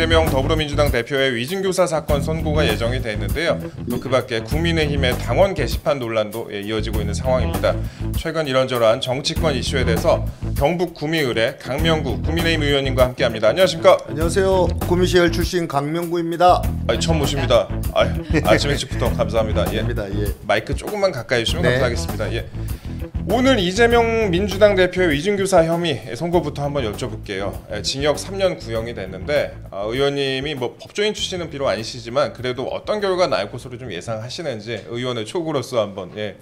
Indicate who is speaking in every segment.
Speaker 1: 이재명 더불어민주당 대표의 위증교사 사건 선고가 예정이 돼 있는데요. 또 그밖에 국민의힘의 당원 게시판 논란도 이어지고 있는 상황입니다. 최근 이런저런 정치권 이슈에 대해서 경북 구미을의 강명구 국민의힘 의원님과 함께합니다. 안녕하십니까?
Speaker 2: 안녕하세요. 구미시열 출신 강명구입니다.
Speaker 1: 처음 모십니다. 아침 일찍부터 감사합니다. 예.
Speaker 2: 예.
Speaker 1: 마이크 조금만 가까이 주시면 감사하겠습니다. 예. 오늘 이재명 민주당 대표의 위증교사 혐의 선고부터 한번 여쭤볼게요. 징역 3년 구형이 됐는데 의원님이 뭐 법조인 출신은 비록 아니시지만 그래도 어떤 결과 나올 것으로 좀 예상하시는지 의원의 촉으로서 한번. 예.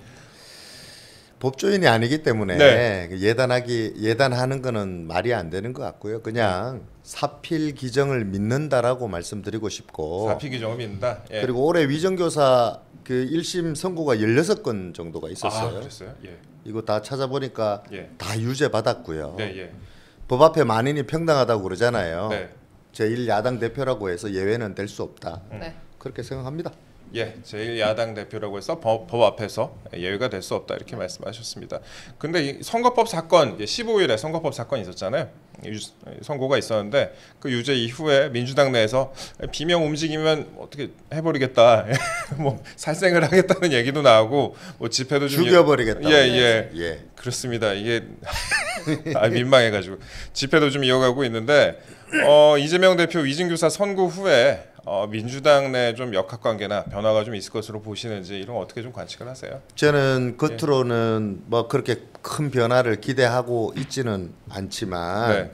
Speaker 2: 법조인이 아니기 때문에
Speaker 1: 네.
Speaker 2: 예단하는 거는 말이 안 되는 것 같고요. 그냥 사필 기정을 믿는다라고 말씀드리고 싶고.
Speaker 1: 사필 기정을 믿는다. 예.
Speaker 2: 그리고 올해 위정교사 그 1심 선고가 16건 정도가 있었어요.
Speaker 1: 그랬어요? 예.
Speaker 2: 이거 다 찾아보니까 다 유죄 받았고요.
Speaker 1: 네.
Speaker 2: 법 앞에 만인이 평등하다고 그러잖아요.
Speaker 1: 네.
Speaker 2: 제1야당 대표라고 해서 예외는 될 수 없다.
Speaker 3: 네.
Speaker 2: 그렇게 생각합니다.
Speaker 1: 예, 제1야당 대표라고 해서 법 앞에서 예외가 될 수 없다 이렇게 말씀하셨습니다. 근데 이 선거법 사건 15일에 선거법 사건이 있었잖아요. 선고가 있었는데 그 유죄 이후에 민주당 내에서 비명 움직이면 어떻게 해버리겠다, 뭐 살생을 하겠다는 얘기도 나오고 뭐 집회도 좀
Speaker 2: 죽여버리겠다.
Speaker 1: 예. 그렇습니다. 이게 민망해가지고 집회도 좀 이어가고 있는데 이재명 대표 위증교사 선고 후에 민주당 내 좀 역학관계나 변화가 좀 있을 것으로 보시는지 이런 거 어떻게 좀 관측을 하세요?
Speaker 2: 저는 겉으로는 뭐 그렇게 큰 변화를 기대하고 있지는 않지만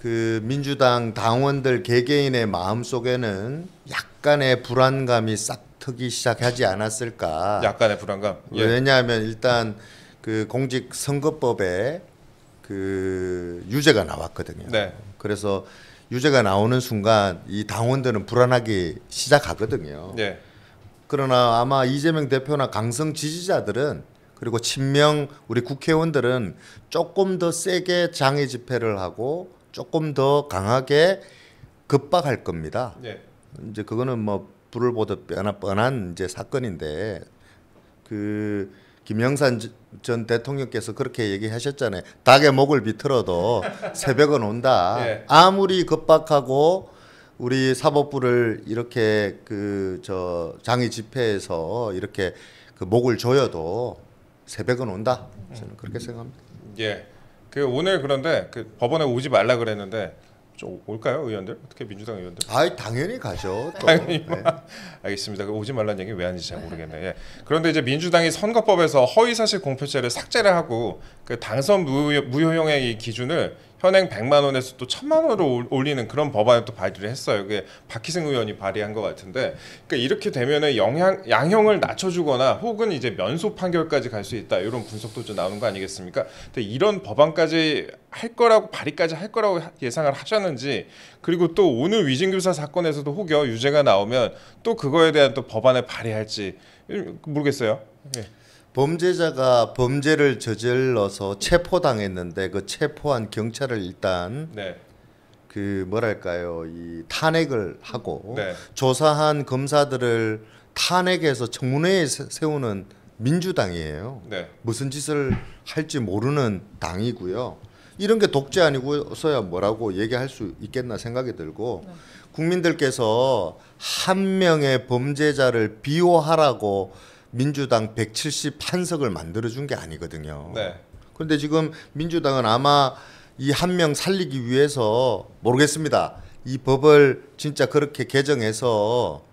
Speaker 2: 그 민주당 당원들 개개인의 마음 속에는 약간의 불안감이 싹트기 시작하지 않았을까?
Speaker 1: 약간의 불안감.
Speaker 2: 왜냐하면 일단 그 공직선거법에 그 유죄가 나왔거든요. 그래서 유죄가 나오는 순간 이 당원들은 불안하기 시작하거든요. 그러나 아마 이재명 대표나 강성 지지자들은 그리고 친명 우리 국회의원들은 조금 더 세게 장애 집회를 하고 조금 더 강하게 급박할 겁니다. 이제 그거는 뭐 불을 보듯 뻔한 이제 사건인데 그 김영삼 전 대통령께서 그렇게 얘기하셨잖아요. 닭의 목을 비틀어도 새벽은 온다. 아무리 급박하고 우리 사법부를 이렇게 그 장애 집회에서 이렇게 그 목을 조여도 새벽은 온다. 저는 그렇게 생각합니다.
Speaker 1: 그 오늘 그런데 그 법원에 오지 말라 그랬는데 좀 올까요, 의원들? 어떻게 민주당 의원들?
Speaker 2: 당연히 가죠.
Speaker 1: 당연히. 알겠습니다. 오지 말라는 얘기 왜 하는지 잘 모르겠네. 그런데 이제 민주당이 선거법에서 허위사실 공표죄를 삭제를 하고 그 당선 무효형의 이 기준을 현행 100만 원에서 또 1000만 원으로 올리는 그런 법안을 또 발의를 했어요. 그게 박희승 의원이 발의한 것 같은데, 그러니까 이렇게 되면은 양형을 낮춰주거나 혹은 이제 면소 판결까지 갈 수 있다 이런 분석도 좀 나오는 거 아니겠습니까? 근데 이런 법안까지 할 거라고 발의까지 할 거라고 예상을 하셨는지, 그리고 또 오늘 위증교사 사건에서도 혹여 유죄가 나오면 또 그거에 대한 또 법안을 발의할지 모르겠어요.
Speaker 2: 범죄자가 범죄를 저질러서 체포당했는데 그 체포한 경찰을 일단 그 뭐랄까요, 이 탄핵을 하고 조사한 검사들을 탄핵해서 청문회에 세우는 민주당이에요. 무슨 짓을 할지 모르는 당이고요. 이런 게 독재 아니고서야 뭐라고 얘기할 수 있겠나 생각이 들고, 국민들께서 한 명의 범죄자를 비호하라고 민주당 171석을 만들어준 게 아니거든요. 그런데 지금 민주당은 아마 이 한 명 살리기 위해서 모르겠습니다. 이 법을 진짜 그렇게 개정해서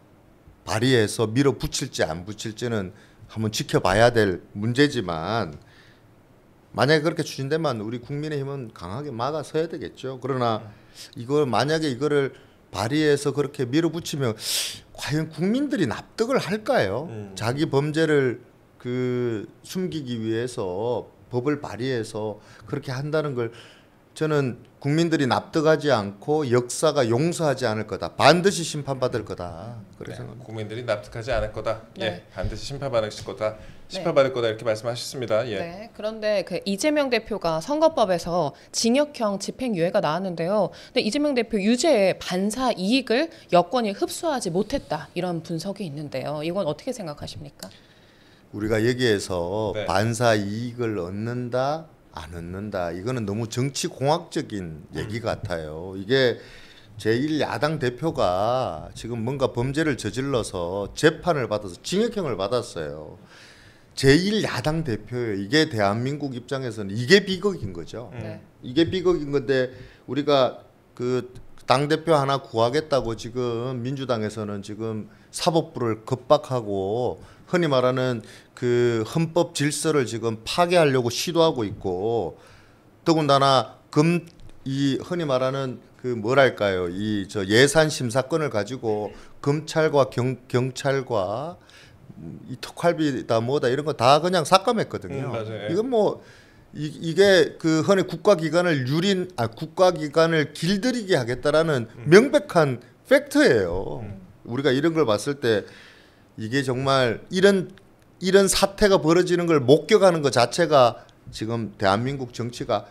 Speaker 2: 발의해서 밀어붙일지 안 붙일지는 한번 지켜봐야 될 문제지만, 만약에 그렇게 추진되면 우리 국민의힘은 강하게 막아서야 되겠죠. 그러나 만약에 이거를 발의해서 그렇게 밀어붙이면 과연 국민들이 납득을 할까요? 자기 범죄를 그 숨기기 위해서 법을 발의해서 그렇게 한다는 걸 저는 국민들이 납득하지 않고 역사가 용서하지 않을 거다. 반드시 심판받을 거다. 그렇게 생각합니다.
Speaker 1: 국민들이 납득하지 않을 거다. 반드시 심판받을 거다. 심판받을 거다 이렇게 말씀하셨습니다.
Speaker 3: 그런데 그 이재명 대표가 선거법에서 징역형 집행유예가 나왔는데요. 근데 이재명 대표 유죄의 반사 이익을 여권이 흡수하지 못했다 이런 분석이 있는데요. 이건 어떻게 생각하십니까?
Speaker 2: 우리가 여기에서 반사 이익을 얻는다 안 얻는다 이거는 너무 정치 공학적인 얘기 같아요. 이게 제1야당 대표가 지금 뭔가 범죄를 저질러서 재판을 받아서 징역형을 받았어요. 제1야당 대표예요. 이게 대한민국 입장에서는 이게 비극인 거죠. 이게 비극인 건데 우리가 그 당대표 하나 구하겠다고 지금 민주당에서는 지금 사법부를 겁박하고 흔히 말하는 그 헌법 질서를 지금 파괴하려고 시도하고 있고 더군다나 이 흔히 말하는 그 뭐랄까요 이 저 예산 심사권을 가지고 검찰과 경찰과 이 특활비다 뭐다 이런 거 다 그냥 삭감했거든요.
Speaker 1: 맞아요.
Speaker 2: 이건 뭐 이게 그 흔히 국가기관을 국가기관을 길들이게 하겠다라는 명백한 팩트예요. 우리가 이런 걸 봤을 때 이게 정말 이런 사태가 벌어지는 걸 목격하는 것 자체가 지금 대한민국 정치가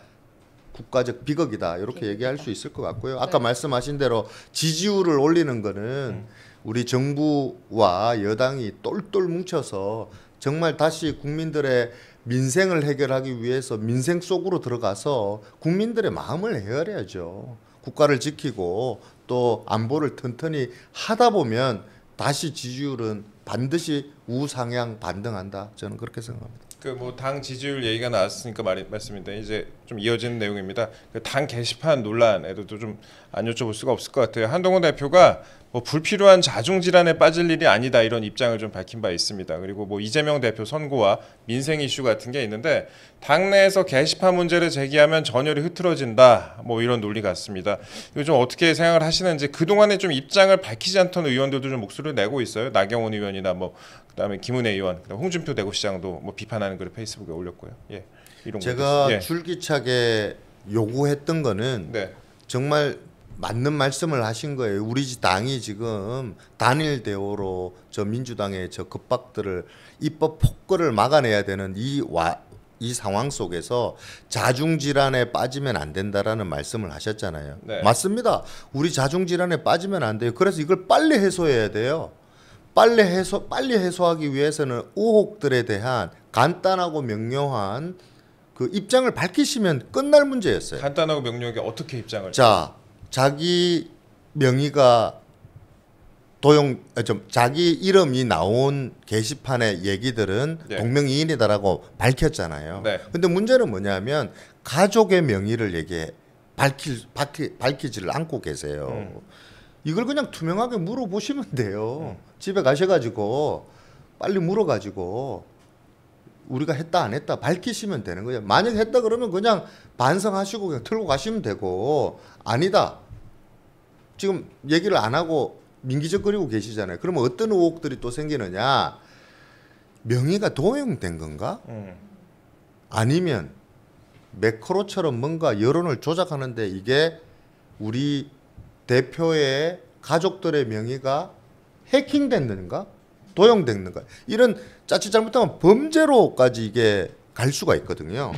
Speaker 2: 국가적 비극이다 이렇게 얘기할 수 있을 것 같고요. 아까 말씀하신 대로 지지율을 올리는 거는 우리 정부와 여당이 똘똘 뭉쳐서 정말 다시 국민들의 민생을 해결하기 위해서 민생 속으로 들어가서 국민들의 마음을 헤아려야죠. 국가를 지키고 또 안보를 튼튼히 하다 보면 다시 지지율은 반드시 우상향 반등한다. 저는 그렇게 생각합니다.
Speaker 1: 그 뭐 당 지지율 얘기가 나왔으니까 말씀인데 이제 좀 이어지는 내용입니다. 그 당 게시판 논란에도 좀 안 여쭤볼 수가 없을 것 같아요. 한동훈 대표가 뭐 불필요한 자중 질환에 빠질 일이 아니다 이런 입장을 좀 밝힌 바 있습니다. 그리고 뭐 이재명 대표 선고와 민생 이슈 같은 게 있는데 당내에서 게시판 문제를 제기하면 전열이 흐트러진다 뭐 이런 논리 같습니다. 이거 좀 어떻게 생각을 하시는지 그동안에 좀 입장을 밝히지 않던 의원들도 좀 목소리를 내고 있어요. 나경원 의원이나 뭐 그다음에 김은혜 의원, 홍준표 대구시장도 뭐 비판하는 글을 페이스북에 올렸고요. 예, 이런
Speaker 2: 제가 줄기차게 요구했던 거는 정말 맞는 말씀을 하신 거예요. 우리 당이 지금 단일 대오로 저 민주당의 저 겁박들을 입법 폭거를 막아내야 되는 이 상황 속에서 자중질환에 빠지면 안 된다라는 말씀을 하셨잖아요. 맞습니다. 우리 자중질환에 빠지면 안 돼요. 그래서 이걸 빨리 해소해야 돼요. 빨리 해소하기 위해서는 의혹들에 대한 간단하고 명료한 그 입장을 밝히시면 끝날 문제였어요.
Speaker 1: 간단하고 명료하게 어떻게 입장을?
Speaker 2: 자기 명의가 자기 이름이 나온 게시판의 얘기들은 동명이인이다라고 밝혔잖아요. 근데 문제는 뭐냐면 가족의 명의를 밝히지를 않고 계세요. 이걸 그냥 투명하게 물어보시면 돼요. 집에 가셔가지고 빨리 물어가지고 우리가 했다 안 했다 밝히시면 되는 거예요. 만약 했다 그러면 그냥 반성하시고 그냥 틀고 가시면 되고 아니다. 지금 얘기를 안 하고 민기적거리고 계시잖아요. 그러면 어떤 의혹들이 또 생기느냐. 명의가 도용된 건가? 아니면 매크로처럼 뭔가 여론을 조작하는데 이게 우리 대표의 가족들의 명의가 해킹됐는가? 도용됐는가? 이런 자칫 잘못하면 범죄로까지 이게 갈 수가 있거든요.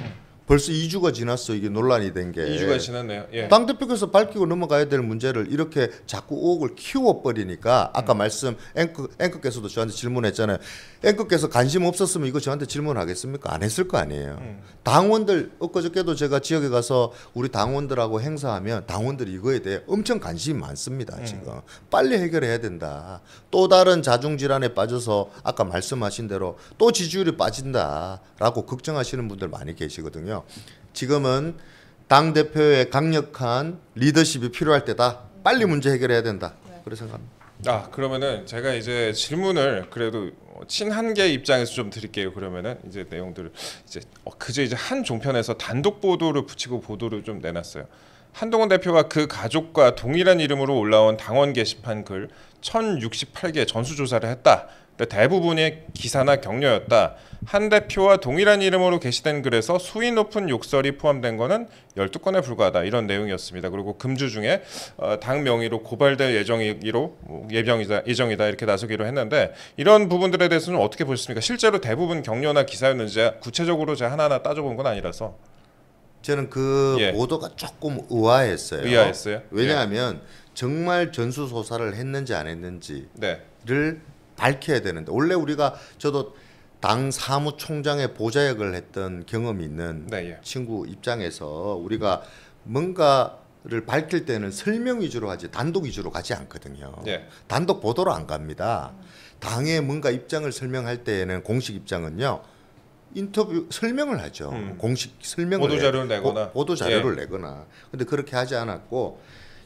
Speaker 2: 벌써 2주가 지났어. 이게 논란이 된 게.
Speaker 1: 2주가 지났네요. 예.
Speaker 2: 당대표께서 밝히고 넘어가야 될 문제를 이렇게 자꾸 의혹을 키워버리니까 아까 말씀 앵커께서도 저한테 질문했잖아요. 앵커께서 관심 없었으면 이거 저한테 질문하겠습니까? 안 했을 거 아니에요. 당원들 엊그저께도 제가 지역에 가서 우리 당원들하고 행사하면 당원들이 이거에 대해 엄청 관심이 많습니다. 지금 빨리 해결해야 된다. 또 다른 자중질환에 빠져서 아까 말씀하신 대로 또 지지율이 빠진다라고 걱정하시는 분들 많이 계시거든요. 지금은 당대표의 강력한 리더십이 필요할 때다. 빨리 문제 해결해야 된다. 그렇게 생각합니다.
Speaker 1: 그러면은 제가 이제 질문을 그래도 친한계 입장에서 좀 드릴게요. 그러면은 이제 내용들을 그제 이제 한 종편에서 단독 보도를 붙이고 보도를 좀 내놨어요. 한동훈 대표가 그 가족과 동일한 이름으로 올라온 당원 게시판 글 1068개 전수조사를 했다. 대부분의 기사나 격려였다. 한 대표와 동일한 이름으로 게시된 글에서 수위 높은 욕설이 포함된 것은 12건에 불과하다. 이런 내용이었습니다. 그리고 금주 중에 당 명의로 고발될 예정이다 이렇게 나서기로 했는데 이런 부분들에 대해서는 어떻게 보셨습니까? 실제로 대부분 격려나 기사였는지 구체적으로 제가 하나하나 따져본 건 아니라서.
Speaker 2: 저는 그 보도가 조금 의아했어요. 왜냐하면 정말 전수조사를 했는지 안 했는지를 밝혀야 되는데 원래 저도 당 사무총장의 보좌역을 했던 경험이 있는 친구 입장에서 우리가 뭔가 밝힐 때는 설명 위주로 하지 단독 위주로 가지 않거든요.
Speaker 1: 예.
Speaker 2: 단독 보도로 안 갑니다. 당의 뭔가 입장을 설명할 때에는 공식 입장은요. 인터뷰 설명을 하죠. 공식 설명을
Speaker 1: 보도 자료를 내거나
Speaker 2: 보도 자료를 내거나. 근데 그렇게 하지 않았고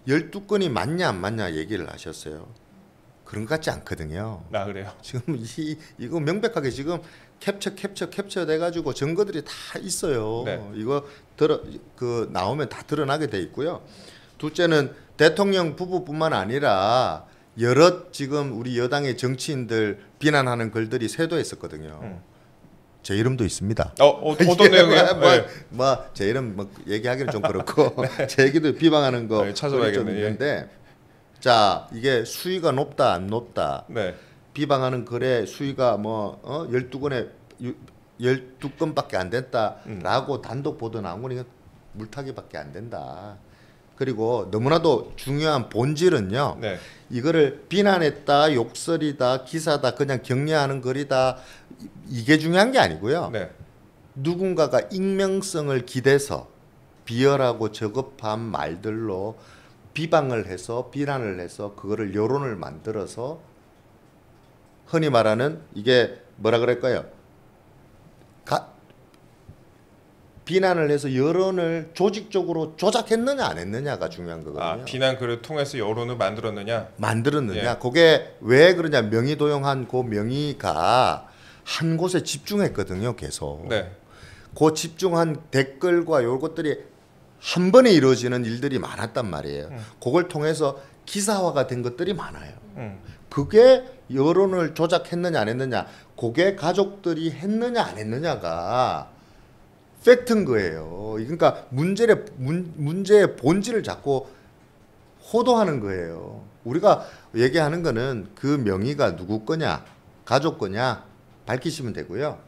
Speaker 2: 12건이 맞냐 안 맞냐 얘기를 하셨어요. 그런 것 같지 않거든요.
Speaker 1: 아, 그래요?
Speaker 2: 지금 이거 명백하게 지금 캡처 돼 가지고 증거들이 다 있어요.
Speaker 1: 네.
Speaker 2: 이거 나오면 다 드러나게 돼 있고요. 둘째는 대통령 부부뿐만 아니라 여러 지금 우리 여당의 정치인들 비난하는 글들이 쇄도했었거든요. 제 이름도 있습니다.
Speaker 1: 어떤 내용이에요?
Speaker 2: 제 이름 얘기하기는 좀 그렇고 제 얘기도 비방하는 거
Speaker 1: 찾아봐야겠네.
Speaker 2: 좀 있는데 자 이게 수위가 높다 안 높다.
Speaker 1: 네.
Speaker 2: 비방하는 글의 수위가 12건밖에 안 됐다라고 단독 보도 나온 거니까 물타기밖에 안 된다. 그리고 너무나도 중요한 본질은요.
Speaker 1: 네.
Speaker 2: 이거를 비난했다, 욕설이다, 기사다, 그냥 격려하는 글이다. 이게 중요한 게 아니고요.
Speaker 1: 네.
Speaker 2: 누군가가 익명성을 기대서 비열하고 저급한 말들로 비방을 해서 비난을 해서 그거를 여론을 만들어서 흔히 말하는 이게 뭐라 그럴까요? 비난을 해서 여론을 조직적으로 조작했느냐 안 했느냐가 중요한 거거든요.
Speaker 1: 아, 비난 글을 통해서 여론을 만들었느냐?
Speaker 2: 예. 그게 왜 그러냐? 명의도용한 그 명의가 한 곳에 집중했거든요. 계속.
Speaker 1: 네.
Speaker 2: 그 집중한 댓글과 요것들이 한 번에 이루어지는 일들이 많았단 말이에요. 그걸 통해서 기사화가 된 것들이 많아요. 그게 여론을 조작했느냐 안 했느냐, 그게 가족들이 했느냐 안 했느냐가 팩트인 거예요. 그러니까 문제의 본질을 자꾸 호도하는 거예요. 우리가 얘기하는 거는 그 명의가 누구 거냐, 가족 거냐 밝히시면 되고요.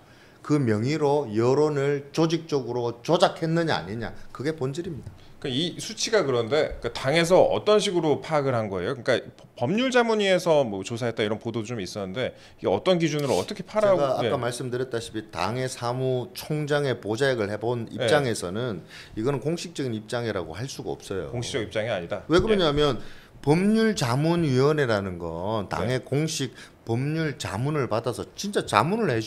Speaker 2: 그 명의로 여론을 조직적으로 조작했느냐 아니냐, 그게 본질입니다.
Speaker 1: 이 수치가 그런데 당에서 어떤 식으로 파악을 한 거예요? 그러니까 법률자문위에서 뭐 조사했다 이런 보도 좀 있었는데 이게 어떤 기준으로 어떻게 파라고?
Speaker 2: 제가 아까 말씀드렸다시피 당의 사무총장의 보좌역을 해본 입장에서는 이거는 공식적인 입장이라고 할 수가 없어요.
Speaker 1: 공식적 입장이 아니다.
Speaker 2: 왜 그러냐면 법률자문위원회라는 건 당의 공식 법률 자문을 받아서 진짜 자문을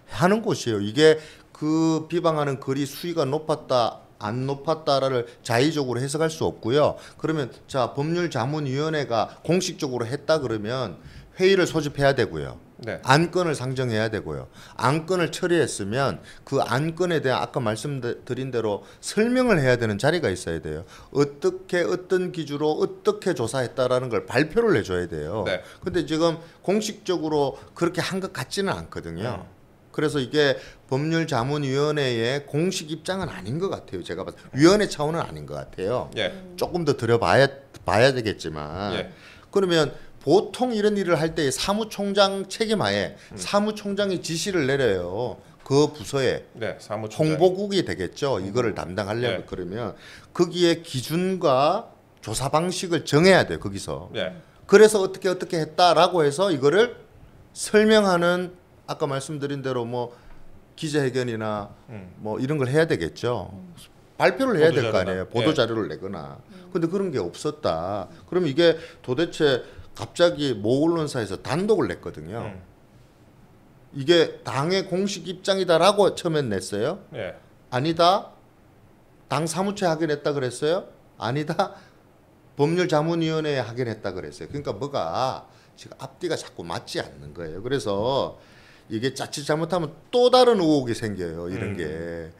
Speaker 2: 하는 곳이에요. 이게 그 비방하는 글이 수위가 높았다 안 높았다를 자의적으로 해석할 수 없고요. 그러면 자 법률자문위원회가 공식적으로 했다 그러면 회의를 소집해야 되고요.
Speaker 1: 네.
Speaker 2: 안건을 상정해야 되고요. 안건을 처리했으면 그 안건에 대한 아까 말씀드린 대로 설명을 해야 되는 자리가 있어야 돼요. 어떻게 어떤 기준으로 어떻게 조사했다라는 걸 발표를 해줘야 돼요.
Speaker 1: 네.
Speaker 2: 근데 지금 공식적으로 그렇게 한 것 같지는 않거든요. 그래서 이게 법률자문위원회의 공식 입장은 아닌 것 같아요. 제가 봤을 때 위원회 차원은 아닌 것 같아요. 조금 더 들여봐야 되겠지만 그러면 보통 이런 일을 할 때 사무총장 책임하에 사무총장이 지시를 내려요. 그 부서에 홍보국이 되겠죠. 이거를 담당하려면 그러면 거기에 기준과 조사 방식을 정해야 돼요. 거기서. 그래서 어떻게 했다라고 해서 이거를 설명하는 아까 말씀드린 대로 뭐 기자회견이나 뭐 이런 걸 해야 되겠죠. 발표를 해야 될 거 아니에요. 보도 자료를 내거나. 근데 그런 게 없었다. 그럼 이게 도대체 갑자기 모 언론사에서 단독을 냈거든요. 이게 당의 공식 입장이다라고 처음엔 냈어요. 아니다. 당 사무처에 확인했다 그랬어요. 아니다. 법률자문위원회에 확인했다 그랬어요. 그러니까 뭐가 지금 앞뒤가 자꾸 맞지 않는 거예요. 그래서 이게 자칫 잘못하면 또 다른 의혹이 생겨요. 이런 게.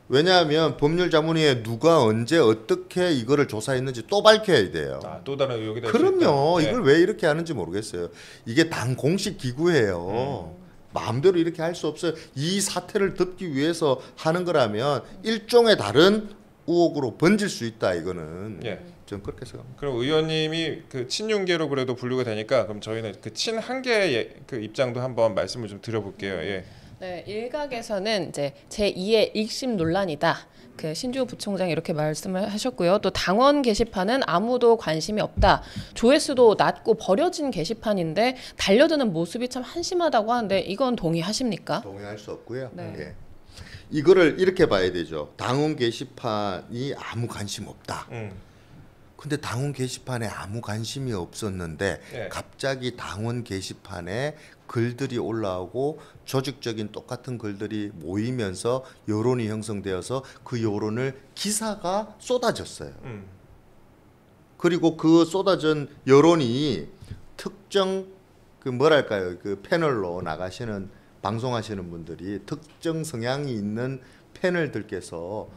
Speaker 2: 왜냐하면 법률자문위에 누가 언제 어떻게 이거를 조사했는지 또 밝혀야 돼요.
Speaker 1: 또 다른 의혹이 될 수 있다.
Speaker 2: 그럼요. 이걸 왜 이렇게 하는지 모르겠어요. 이게 당 공식 기구예요. 마음대로 이렇게 할 수 없어요. 이 사태를 덮기 위해서 하는 거라면 일종의 다른 의혹으로 번질 수 있다. 이거는 좀 그렇게 생각합니다.
Speaker 1: 그럼 의원님이 그 친윤계로 그래도 분류가 되니까 그럼 저희는 그 친한계의 그 입장도 한번 말씀을 좀 드려볼게요.
Speaker 3: 네, 일각에서는 이제 제2의 일심 논란이다. 그 신주호 부총장이 이렇게 말씀을 하셨고요. 또 당원 게시판은 아무도 관심이 없다. 조회수도 낮고 버려진 게시판인데 달려드는 모습이 참 한심하다고 하는데 이건 동의하십니까?
Speaker 2: 동의할 수 없고요. 이거를 이렇게 봐야 되죠. 당원 게시판이 아무 관심 없다. 근데 당원 게시판에 아무 관심이 없었는데
Speaker 1: 네.
Speaker 2: 갑자기 당원 게시판에 글들이 올라오고 조직적인 똑같은 글들이 모이면서 여론이 형성되어서 그 여론을 기사가 쏟아졌어요. 그리고 그 쏟아진 여론이 특정 그 뭐랄까요, 그 패널로 나가시는 방송하시는 분들이 특정 성향이 있는 패널들께서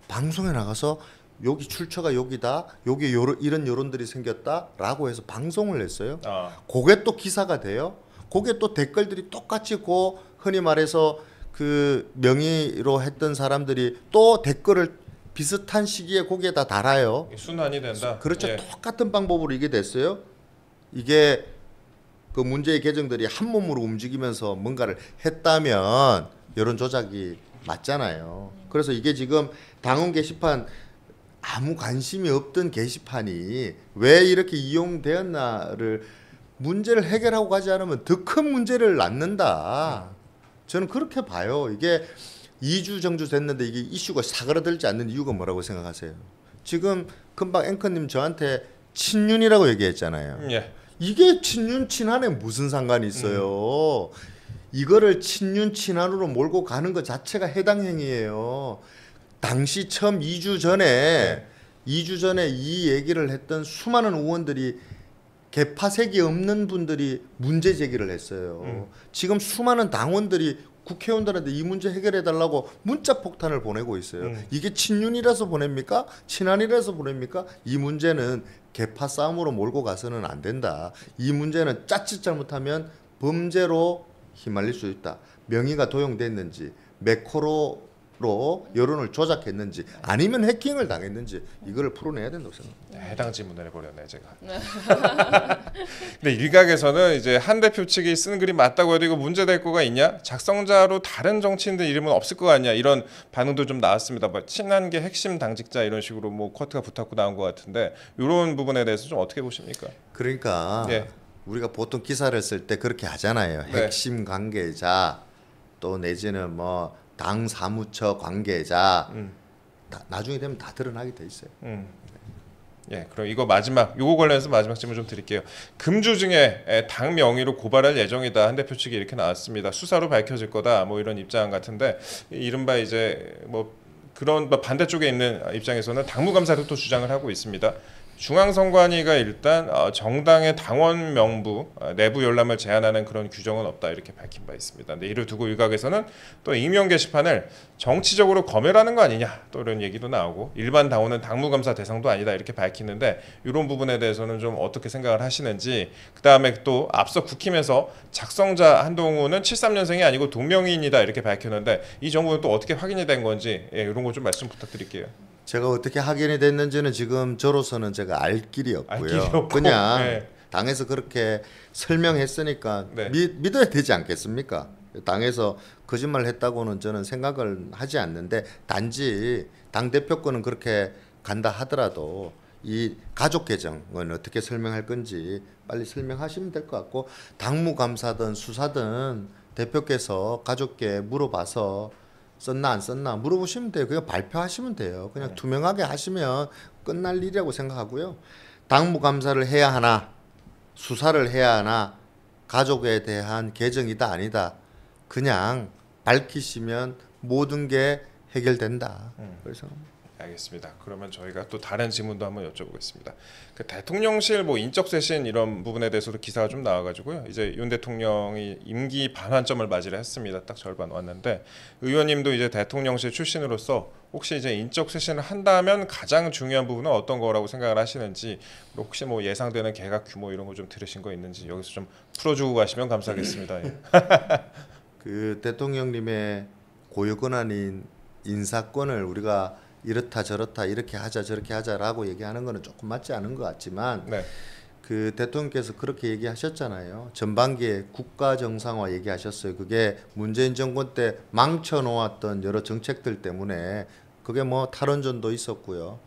Speaker 2: 방송에 나가서 여기 출처가 여기다, 여기 이런 여론들이 생겼다라고 해서 방송을 했어요. 그게 또 기사가 돼요. 그게 또 댓글들이 똑같이 고 흔히 말해서 그 명의로 했던 사람들이 또 댓글을 비슷한 시기에 거기에다 달아요.
Speaker 1: 순환이 된다.
Speaker 2: 그렇죠. 예. 똑같은 방법으로 이게 됐어요. 이게 그 문제의 계정들이 한 몸으로 움직이면서 뭔가를 했다면 여론 조작이 맞잖아요. 그래서 이게 지금 당원 게시판 아무 관심이 없던 게시판이 왜 이렇게 이용되었나를 문제를 해결하고 가지 않으면 더 큰 문제를 낳는다. 저는 그렇게 봐요. 이게 2주 정도 됐는데 이게 이슈가 사그라들지 않는 이유가 뭐라고 생각하세요? 지금 금방 앵커님 저한테 친윤이라고 얘기했잖아요.
Speaker 1: 예.
Speaker 2: 이게 친윤 친한에 무슨 상관이 있어요? 이거를 친윤 친한으로 몰고 가는 것 자체가 해당 행위예요. 당시 처음 2주 전에 이 얘기를 했던 수많은 의원들이 개파색이 없는 분들이 문제 제기를 했어요. 지금 수많은 당원들이 국회의원들한테 이 문제 해결해 달라고 문자 폭탄을 보내고 있어요. 이게 친윤이라서 보냅니까? 친한이라서 보냅니까? 이 문제는 개파 싸움으로 몰고 가서는 안 된다. 이 문제는 짜릿 잘못하면 범죄로 휘말릴 수 있다. 명의가 도용됐는지 매코로 여론을 조작했는지 아니면 해킹을 당했는지 이거를 풀어내야 된다고 생각합니다.
Speaker 1: 해당 지문을 해버렸네 제가. 근데 일각에서는 이제 한 대표 측이 쓴 글이 맞다고 해도 이거 문제될 거가 있냐? 작성자로 다른 정치인들 이름은 없을 거 아니야? 이런 반응도 좀 나왔습니다. 뭐 친한계 핵심 당직자 이런 식으로 뭐 쿼트가 붙었고 나온 것 같은데 이런 부분에 대해서 좀 어떻게 보십니까?
Speaker 2: 그러니까
Speaker 1: 예.
Speaker 2: 우리가 보통 기사를 쓸 때 그렇게 하잖아요. 핵심 관계자 또 내지는 뭐 당 사무처 관계자 나중에 되면 다 드러나게 돼 있어요.
Speaker 1: 예, 그럼 이거 요거 관련해서 마지막 질문 좀 드릴게요. 금주 중에 당 명의로 고발할 예정이다. 한 대표 측이 이렇게 나왔습니다. 수사로 밝혀질 거다. 뭐 이런 입장 같은데 이른바 이제 뭐 그런 반대쪽에 있는 입장에서는 당무감사를 또 주장을 하고 있습니다. 중앙선관위가 일단 정당의 당원 명부 내부 열람을 제한하는 그런 규정은 없다 이렇게 밝힌 바 있습니다. 근데 이를 두고 일각에서는 또 익명 게시판을 정치적으로 검열하는 거 아니냐 또 이런 얘기도 나오고 일반 당원은 당무감사 대상도 아니다 이렇게 밝히는데 이런 부분에 대해서는 좀 어떻게 생각을 하시는지 그 다음에 또 앞서 국힘에서 작성자 한동훈은 73년생이 아니고 동명이인이다 이렇게 밝혔는데 이 정보는 또 어떻게 확인이 된 건지 이런 거 좀 말씀 부탁드릴게요.
Speaker 2: 제가 어떻게 확인이 됐는지는 지금 저로서는 제가 알 길이 없고요. 그냥 당에서 그렇게 설명했으니까 믿어야 되지 않겠습니까? 당에서 거짓말 했다고는 저는 생각을 하지 않는데 단지 당대표권은 그렇게 간다 하더라도 이 가족 계정은 어떻게 설명할 건지 빨리 설명하시면 될 것 같고 당무감사든 수사든 대표께서 가족께 물어봐서 썼나 안 썼나 물어보시면 돼요. 그냥 발표하시면 돼요. 그냥 투명하게 하시면 끝날 일이라고 생각하고요. 당무감사를 해야 하나 수사를 해야 하나 가족에 대한 계정이다 아니다. 그냥 밝히시면 모든 게 해결된다. 그래서
Speaker 1: 알겠습니다. 그러면 저희가 또 다른 질문도 한번 여쭤보겠습니다. 그 대통령실 뭐 인적 쇄신 이런 부분에 대해서도 기사가 좀 나와가지고요. 이제 윤 대통령이 임기 반환점을 맞이를 했습니다. 딱 절반 왔는데 의원님도 이제 대통령실 출신으로서 혹시 이제 인적 쇄신을 한다면 가장 중요한 부분은 어떤 거라고 생각을 하시는지 혹시 뭐 예상되는 개각 규모 이런 거 좀 들으신 거 있는지 여기서 좀 풀어주고 가시면 감사하겠습니다.
Speaker 2: 그 대통령님의 고유권한인 인사권을 우리가 이렇다 저렇다 이렇게 하자 저렇게 하자라고 얘기하는 거는 조금 맞지 않은 것 같지만 그 대통령께서 그렇게 얘기하셨잖아요. 전반기에 국가 정상화 얘기하셨어요. 그게 문재인 정권 때 망쳐놓았던 여러 정책들 때문에 그게 뭐 탈원전도 있었고요.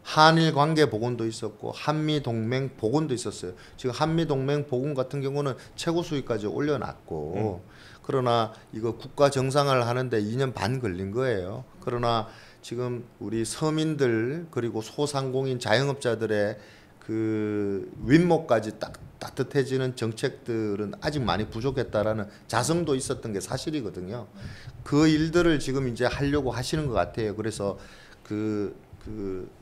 Speaker 2: 한일 관계 복원도 있었고 한미 동맹 복원도 있었어요. 지금 한미 동맹 복원 같은 경우는 최고 수위까지 올려놨고 그러나 이거 국가 정상화를 하는데 2년 반 걸린 거예요. 그러나 지금 우리 서민들 그리고 소상공인 자영업자들의 그 윗목까지 딱 따뜻해지는 정책들은 아직 많이 부족했다라는 자성도 있었던 게 사실이거든요. 그 일들을 지금 이제 하려고 하시는 것 같아요. 그래서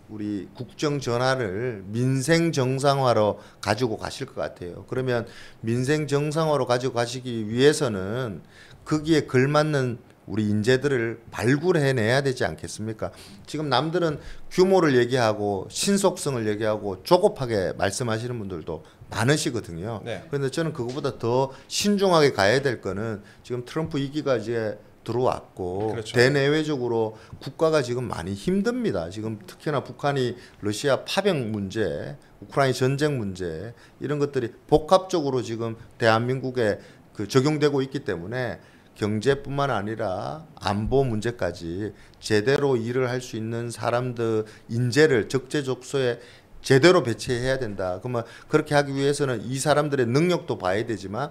Speaker 2: 우리 국정 전환을 민생 정상화로 가지고 가실 것 같아요. 그러면 민생 정상화로 가지고 가시기 위해서는 거기에 걸맞는 우리 인재들을 발굴해내야 되지 않겠습니까? 지금 남들은 규모를 얘기하고 신속성을 얘기하고 조급하게 말씀하시는 분들도 많으시거든요. 네. 그런데 저는 그거보다 더 신중하게 가야 될 거는 지금 트럼프 2기가 이제 들어왔고 그렇죠. 대내외적으로 국가가 지금 많이 힘듭니다. 지금 특히나 북한이 러시아 파병 문제, 우크라이나 전쟁 문제 이런 것들이 복합적으로 지금 대한민국에 그 적용되고 있기 때문에 경제뿐만 아니라 안보 문제까지 제대로 일을 할 수 있는 사람들 인재를 적재적소에 제대로 배치해야 된다. 그러면 그렇게 하기 위해서는 이 사람들의 능력도 봐야 되지만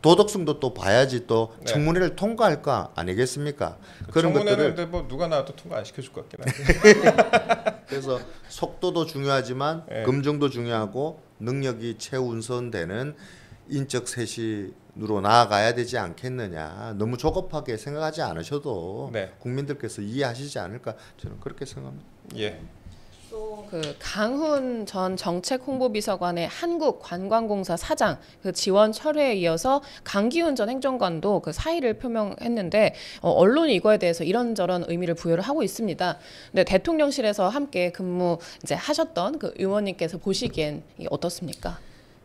Speaker 2: 도덕성도 또 봐야지 또 네. 청문회를 통과할 거 아니겠습니까?
Speaker 1: 그런 것들을 뭐 누가 나와도 통과 안 시켜줄 것 같긴 한데.
Speaker 2: 그래서 속도도 중요하지만 네. 검증도 중요하고 능력이 최우선되는 인적 쇄신으로 나아가야 되지 않겠느냐. 너무 조급하게 생각하지 않으셔도 네. 국민들께서 이해하시지 않을까 저는 그렇게 생각합니다.
Speaker 1: 예.
Speaker 3: 또 그 강훈 전 정책홍보비서관의 한국관광공사 사장 그 지원 철회에 이어서 강기훈 전 행정관도 그 사의를 표명했는데 언론이 이거에 대해서 이런저런 의미를 부여를 하고 있습니다. 근데 대통령실에서 함께 근무 이제 하셨던 그 의원님께서 보시기엔 어떻습니까?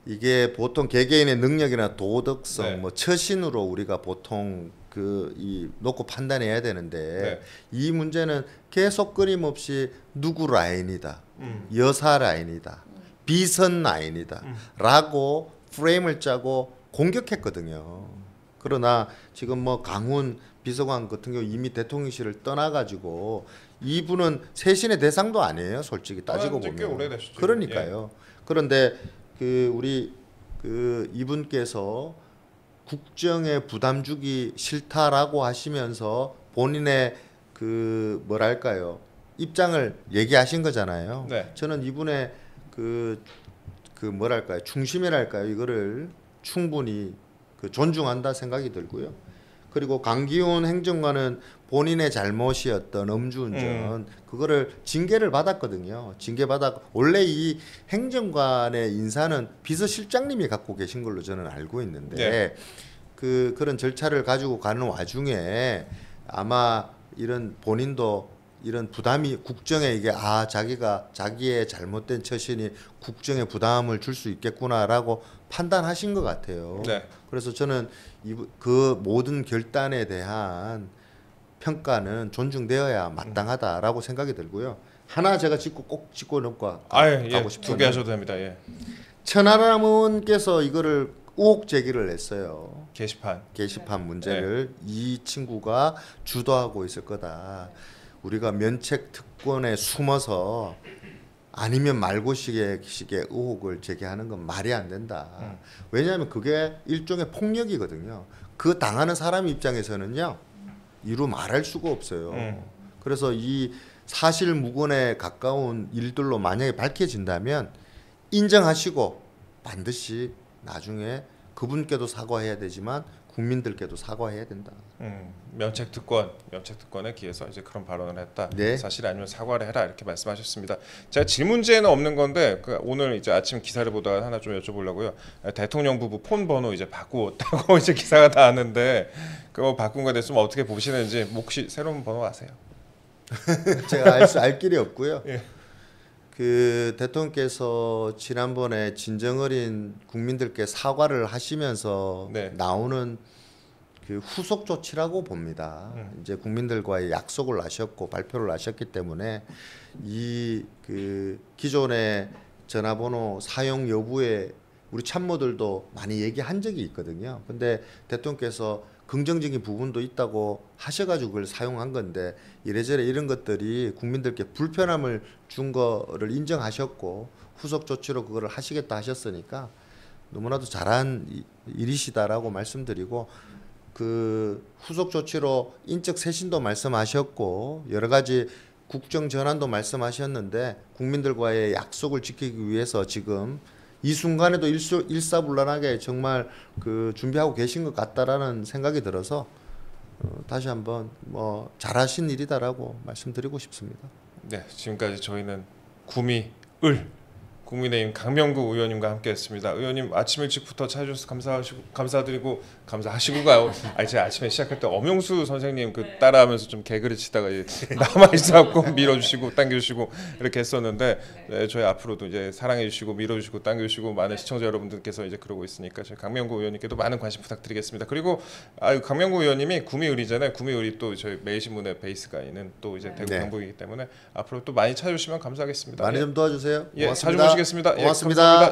Speaker 2: 이게 보통 개개인의 능력이나 도덕성, 네. 뭐 처신으로 우리가 보통 이 놓고 판단해야 되는데 네. 이 문제는 계속 끊임없이 누구 라인이다, 여사 라인이다, 비선 라인이다 라고 프레임을 짜고 공격했거든요. 그러나 지금 뭐 강훈 비서관 같은 경우 이미 대통령실을 떠나가지고 이분은 쇄신의 대상도 아니에요. 솔직히 따지고 보면.
Speaker 1: 꽤 오래되셨죠.
Speaker 2: 그러니까요. 예. 그런데 우리 이분께서 국정에 부담 주기 싫다라고 하시면서 본인의 뭐랄까요 입장을 얘기하신 거잖아요. 네. 저는 이분의 뭐랄까요 중심이랄까요 이거를 충분히 존중한다 생각이 들고요. 그리고 강기훈 행정관은 본인의 잘못이었던 음주운전 그거를 징계를 받았거든요. 원래 이 행정관의 인사는 비서실장님이 갖고 계신 걸로 저는 알고 있는데 네. 그런 절차를 가지고 가는 와중에 아마 이런 본인도 이런 부담이 국정에 이게 자기의 잘못된 처신이 국정에 부담을 줄 수 있겠구나라고 판단하신 것 같아요. 네. 그래서 저는 그 모든 결단에 대한 평가는 존중되어야 마땅하다라고 생각이 들고요. 하나 제가 꼭 짚고 넘고 가고 싶은데
Speaker 1: 2개 하셔도 됩니다. 예.
Speaker 2: 천하람원께서 이거를 의혹 제기를 했어요. 게시판 문제를 네. 이 친구가 주도하고 있을 거다. 우리가 면책 특권에 숨어서 아니면 말고식의 의혹을 제기하는 건 말이 안 된다. 왜냐하면 그게 일종의 폭력이거든요. 그 당하는 사람 입장에서는요. 이루 말할 수가 없어요. 그래서 이 사실 무근에 가까운 일들로 만약에 밝혀진다면 인정하시고 반드시 나중에 그분께도 사과해야 되지만 국민들께도 사과해야 된다.
Speaker 1: 면책 특권에 기해서 이제 그런 발언을 했다. 네. 사실 아니면 사과를 해라 이렇게 말씀하셨습니다. 제가 질문지에는 없는 건데 오늘 이제 아침 기사를 보다가 하나 좀 여쭤보려고요. 대통령 부부 폰 번호 이제 바꾸었다고 이제 기사가 나왔는데 그거 바꾼 거에 대해서 어떻게 보시는지 혹시 새로운 번호 아세요?
Speaker 2: 제가 알 길이 없고요. 예. 대통령께서 지난번에 진정어린 국민들께 사과를 하시면서 네. 나오는 후속 조치라고 봅니다. 이제 국민들과의 약속을 하셨고 발표를 하셨기 때문에 이 기존의 전화번호 사용 여부에 우리 참모들도 많이 얘기한 적이 있거든요. 근데 대통령께서 긍정적인 부분도 있다고 하셔가지고 그걸 사용한 건데 이래저래 이런 것들이 국민들께 불편함을 준 거를 인정하셨고 후속 조치로 그거를 하시겠다 하셨으니까 너무나도 잘한 일이시다라고 말씀드리고 후속 조치로 인적 쇄신도 말씀하셨고 여러 가지 국정 전환도 말씀하셨는데 국민들과의 약속을 지키기 위해서 지금 이 순간에도 일사불란하게 정말 그 준비하고 계신 것 같다라는 생각이 들어서 다시 한번 뭐 잘하신 일이다라고 말씀드리고 싶습니다.
Speaker 1: 네, 지금까지 저희는 구미을 국민의힘 강명구 의원님과 함께했습니다. 의원님 아침 일찍부터 찾아주셔서 감사드리고 감사하시고 가요. 아니 제가 아침에 시작할 때 엄용수 선생님 그 따라하면서 좀 개그를 치다가 남아 있어갖고 밀어주시고 당겨주시고 이렇게 했었는데 네, 저희 앞으로도 이제 사랑해주시고 밀어주시고 당겨주시고 많은 시청자 여러분들께서 이제 그러고 있으니까 저희 강명구 의원님께도 많은 관심 부탁드리겠습니다. 그리고 강명구 의원님이 구미을이잖아요. 구미을이 또 저희 매일신문의 베이스가 있는 또 이제 대구 경북이기 때문에 앞으로 또 많이 찾아주시면 감사하겠습니다.
Speaker 2: 많이 좀 도와주세요.
Speaker 1: 예, 자주 모시겠습니다.
Speaker 2: 고맙습니다.
Speaker 1: 예, 감사합니다.